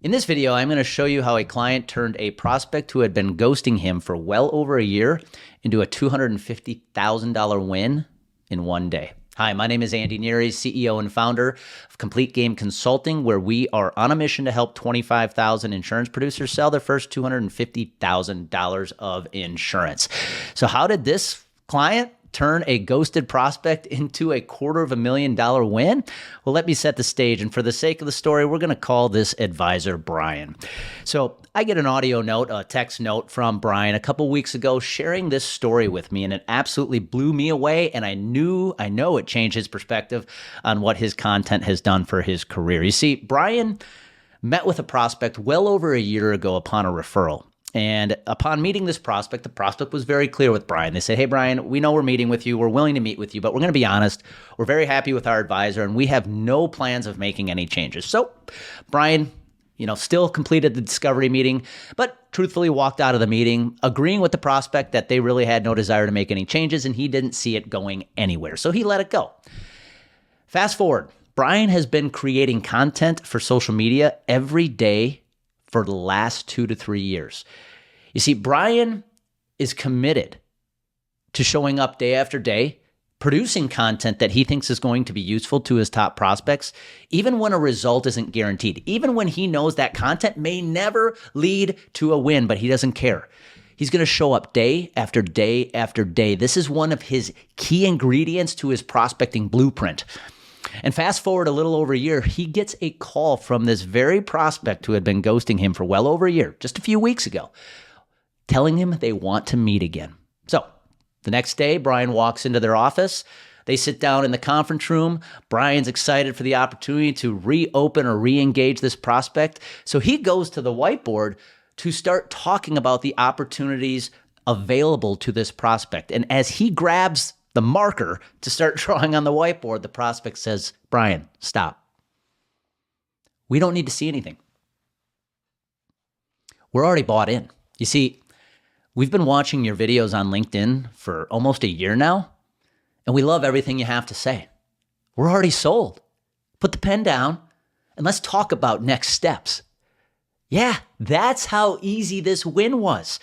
In this video, I'm going to show you how a client turned a prospect who had been ghosting him for well over a year into a $250,000 win in one day. Hi, my name is Andy Neary, CEO and founder of Complete Game Consulting, where we are on a mission to help 25,000 insurance producers sell their first $250,000 of insurance. So how did this client turn a ghosted prospect into a $250,000 win? Well, let me set the stage. And for the sake of the story, we're going to call this advisor Brian. So I get an audio note, a text note from Brian a couple weeks ago sharing this story with me, and it absolutely blew me away. And I know it changed his perspective on what his content has done for his career. You see, Brian met with a prospect well over a year ago upon a referral. And upon meeting this prospect, the prospect was very clear with Brian. They said, hey, Brian, we know we're meeting with you. We're willing to meet with you, but we're going to be honest. We're very happy with our advisor, and we have no plans of making any changes. So Brian, still completed the discovery meeting, but truthfully walked out of the meeting, agreeing with the prospect that they really had no desire to make any changes, and he didn't see it going anywhere. So he let it go. Fast forward, Brian has been creating content for social media every day for the last 2 to 3 years. You see, Brian is committed to showing up day after day, producing content that he thinks is going to be useful to his top prospects, even when a result isn't guaranteed, even when he knows that content may never lead to a win, but he doesn't care. He's going to show up day after day after day. This is one of his key ingredients to his prospecting blueprint. And fast forward a little over a year, he gets a call from this very prospect who had been ghosting him for well over a year, just a few weeks ago, telling him they want to meet again. So the next day, Brian walks into their office. They sit down in the conference room. Brian's excited for the opportunity to reopen or re-engage this prospect. So he goes to the whiteboard to start talking about the opportunities available to this prospect. And as he grabs the marker to start drawing on the whiteboard, the prospect says, Brian, stop. We don't need to see anything. We're already bought in. You see, we've been watching your videos on LinkedIn for almost a year now, and we love everything you have to say. We're already sold. Put the pen down and let's talk about next steps. Yeah, that's how easy this win was.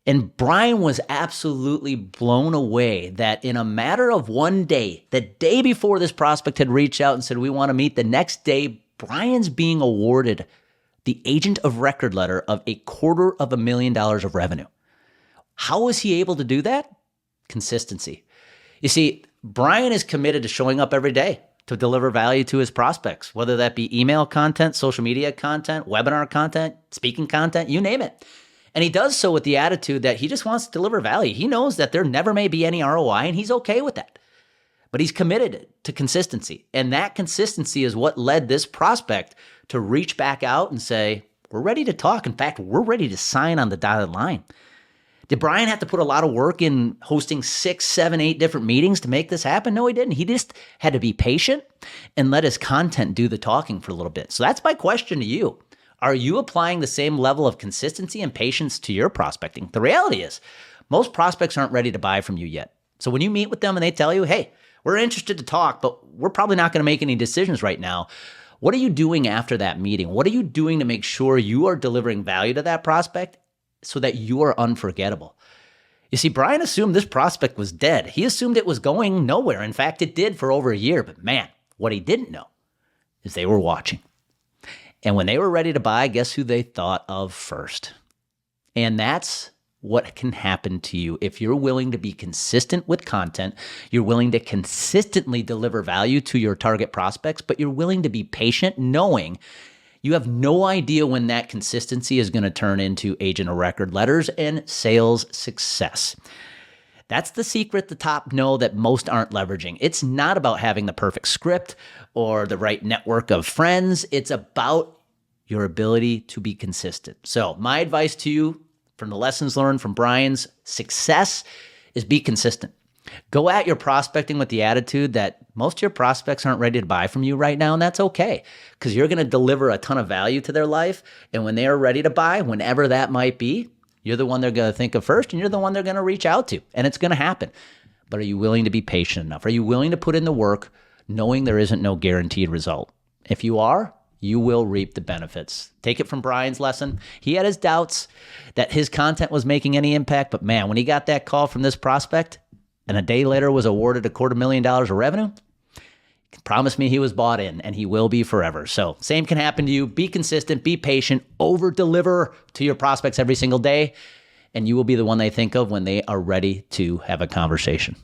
And Brian was absolutely blown away that in a matter of one day, the day before this prospect had reached out and said, we want to meet, the next day, Brian's being awarded the agent of record letter of $250,000 of revenue. How was he able to do that? Consistency. You see, Brian is committed to showing up every day to deliver value to his prospects, whether that be email content, social media content, webinar content, speaking content, you name it. And he does so with the attitude that he just wants to deliver value. He knows that there never may be any ROI, and he's okay with that. But he's committed to consistency. And that consistency is what led this prospect to reach back out and say, we're ready to talk. In fact, we're ready to sign on the dotted line. Did Brian have to put a lot of work in hosting 6, 7, 8 different meetings to make this happen? No, he didn't. He just had to be patient and let his content do the talking for a little bit. So that's my question to you. Are you applying the same level of consistency and patience to your prospecting? The reality is, most prospects aren't ready to buy from you yet. So when you meet with them and they tell you, hey, we're interested to talk, but we're probably not going to make any decisions right now, what are you doing after that meeting? What are you doing to make sure you are delivering value to that prospect so that you are unforgettable? You see, Brian assumed this prospect was dead. He assumed it was going nowhere. In fact, it did for over a year. But man, what he didn't know is they were watching. And when they were ready to buy, guess who they thought of first? And that's what can happen to you if you're willing to be consistent with content, you're willing to consistently deliver value to your target prospects, but you're willing to be patient, knowing you have no idea when that consistency is going to turn into agent of record letters and sales success. That's the secret the top know that most aren't leveraging. It's not about having the perfect script or the right network of friends. It's about your ability to be consistent. So my advice to you from the lessons learned from Brian's success is be consistent. Go at your prospecting with the attitude that most of your prospects aren't ready to buy from you right now, and that's okay, because you're going to deliver a ton of value to their life. And when they are ready to buy, whenever that might be, you're the one they're going to think of first, and you're the one they're going to reach out to, and it's going to happen. But are you willing to be patient enough? Are you willing to put in the work knowing there isn't no guaranteed result? If you are, you will reap the benefits. Take it from Brian's lesson. He had his doubts that his content was making any impact, but man, when he got that call from this prospect and a day later was awarded $250,000 of revenue, promise me he was bought in, and he will be forever. So same can happen to you. Be consistent, be patient, over-deliver to your prospects every single day, and you will be the one they think of when they are ready to have a conversation.